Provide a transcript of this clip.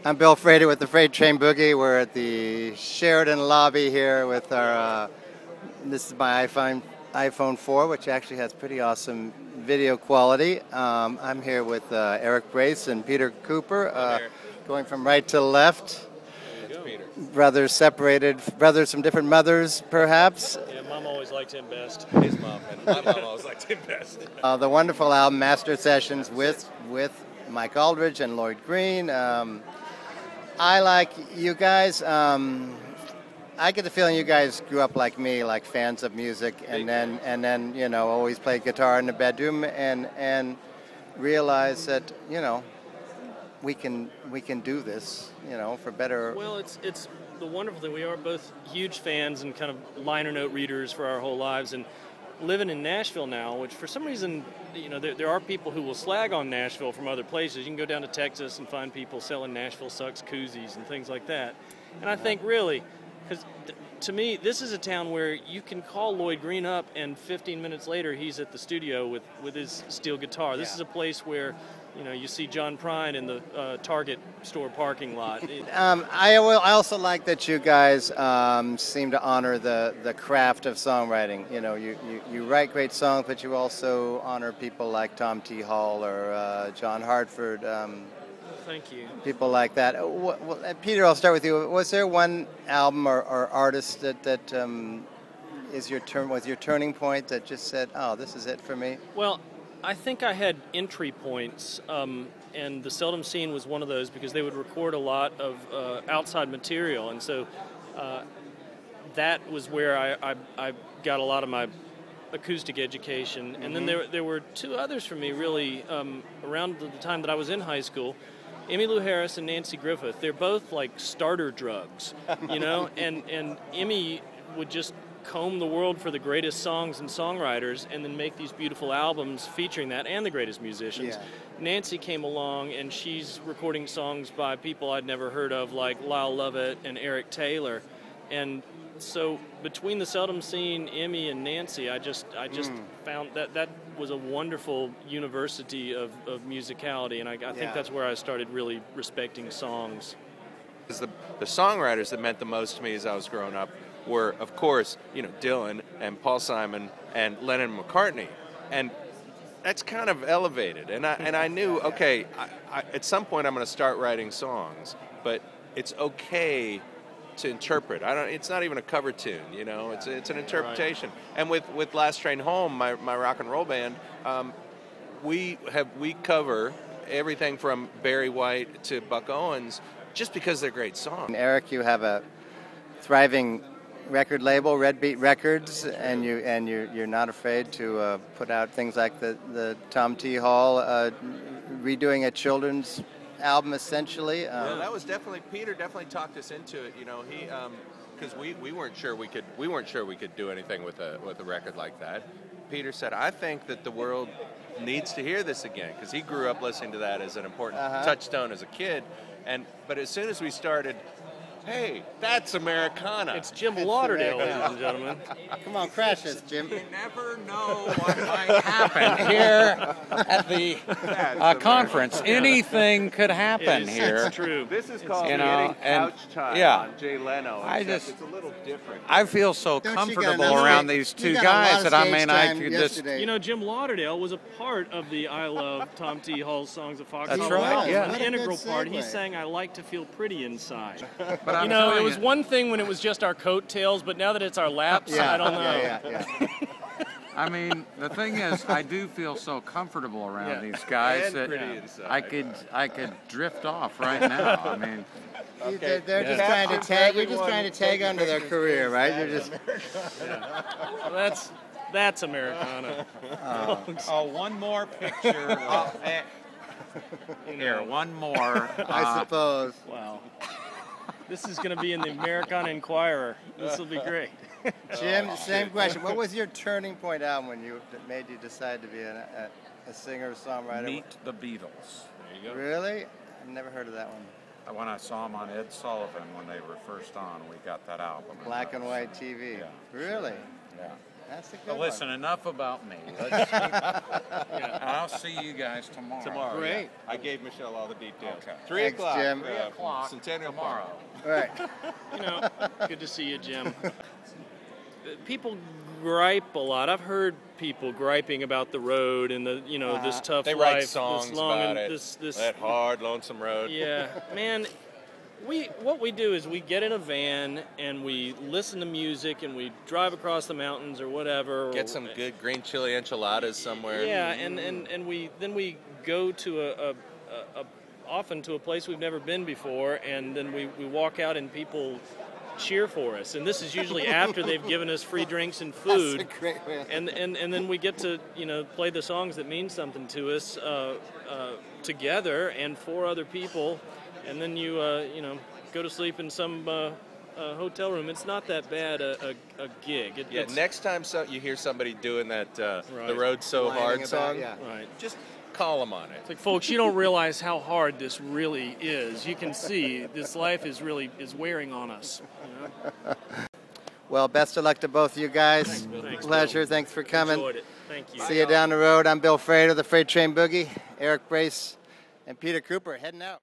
I'm Bill Frater with the Freight Train Boogie. We're at the Sheraton lobby here with our, this is my iPhone 4, which actually has pretty awesome video quality. I'm here with Eric Brace and Peter Cooper, going from right to left. That's Peter. Brothers separated, brothers from different mothers, perhaps. Yeah, Mom always liked him best. His mom, and my mom always liked him best. The wonderful album, Master Sessions, with Mike Aldridge and Lloyd Green. I like you guys. I get the feeling you guys grew up like me, like fans of music, and then you know, always played guitar in the bedroom, and realized that, you know, we can do this, you know, for better. Well, it's the wonderful thing. We are both huge fans and kind of liner note readers for our whole lives, and living in Nashville now, which for some reason, you know, there are people who will slag on Nashville from other places. You can go down to Texas and find people selling Nashville sucks koozies and things like that. And I think really, because to me, this is a town where you can call Lloyd Green up and 15 minutes later he's at the studio with his steel guitar. This is a place where, you know, you see John Prine in the Target store parking lot. I also like that you guys seem to honor the craft of songwriting. You know, you write great songs, but you also honor people like Tom T. Hall or John Hartford. Thank you. People like that. Peter, I'll start with you. Was there one album or artist that was your turning point that just said, "Oh, this is it for me"? Well, I think I had entry points, and the Seldom Scene was one of those because they would record a lot of outside material, and so that was where I got a lot of my acoustic education. And then there were two others for me really around the time that I was in high school. Emmylou Harris and Nancy Griffith. They're both like starter drugs, you know, and Emmy would just comb the world for the greatest songs and songwriters and then make these beautiful albums featuring that and the greatest musicians. Yeah. Nancy came along and she's recording songs by people I'd never heard of, like Lyle Lovett and Eric Taylor. And so between the Seldom Scene, Emmy, and Nancy, I just found that was a wonderful university of musicality, and I think that's where I started really respecting songs. The songwriters that meant the most to me as I was growing up were, of course, you know, Dylan and Paul Simon and Lennon and McCartney, and that's kind of elevated. And I knew, okay, I at some point I'm going to start writing songs, but it's okay to interpret. It's not even a cover tune, you know. It's an interpretation. Right. And with Last Train Home, my rock and roll band, we cover everything from Barry White to Buck Owens just because they're great songs. And Eric, you have a thriving record label, Red Beat Records, and you're not afraid to put out things like the Tom T. Hall redoing a children's album, essentially. Yeah, that was Peter definitely talked us into it. You know, he because we weren't sure we could do anything with a record like that. Peter said, I think that the world needs to hear this again, because he grew up listening to that as an important touchstone as a kid. But as soon as we started, hey, that's Americana. It's Jim Lauderdale, ladies and gentlemen. Come on, crash this, Jim. You never know what might happen here at the conference. Anything could happen here. It's true. This is called getting couch time on Jay Leno. It's a little different. I feel so comfortable around these two guys that I mean, I could just. You know, Jim Lauderdale was a part of the I Love Tom T. Hall's Songs of Fox. That's right. Yeah, an integral part. He sang "I Like to Feel Pretty Inside." But you know, it was one thing when it was just our coattails, but now that it's our laps, I don't know. Yeah. I mean, the thing is, I do feel so comfortable around these guys that I could drift off right now. I mean, they're just trying to tag. You're just trying to tag onto their career, right? You're just. Well, that's Americana. One more picture. Here, one more. I suppose. Wow. This is going to be in the Americana Inquirer. This will be great. Jim, same question. What was your turning point album that made you decide to be a singer-songwriter? Meet the Beatles. There you go. Really? I've never heard of that one. When I saw them on Ed Sullivan when they were first on, we got that album. Black and white TV. Yeah. Really? Yeah. That's a good Well, listen, one. enough about me. Let's I'll see you guys tomorrow. Tomorrow. Great. Yeah. I gave Michelle all the details. Okay. 3 Thanks, o'clock. Jim. 3 o'clock Centennial tomorrow. All right. You know, good to see you, Jim. People gripe a lot. I've heard people griping about the road and the, you know, this tough They life, write songs this long about and it. this. That hard, lonesome road. Yeah, man. What we do is we get in a van and we listen to music and we drive across the mountains or whatever. Get some good green chili enchiladas somewhere. Yeah, and we go to often to a place we've never been before, and then we walk out and people cheer for us. And this is usually after they've given us free drinks and food. That's a great way. And then we get to, you know, play the songs that mean something to us together and for other people. And then you know, go to sleep in some hotel room. It's not that bad a gig. Next time you hear somebody doing that Right. The Road's So Whining Hard about- song, yeah. Right. just call them on it. It's like, folks, you don't realize how hard this really is. You can see this life is wearing on us. You know? Well, best of luck to both of you guys. Thanks, Pleasure. Bill. Thanks for coming. Enjoyed it. Thank you. See you down the road. I'm Bill Frater, the Freight Train Boogie. Eric Brace and Peter Cooper heading out.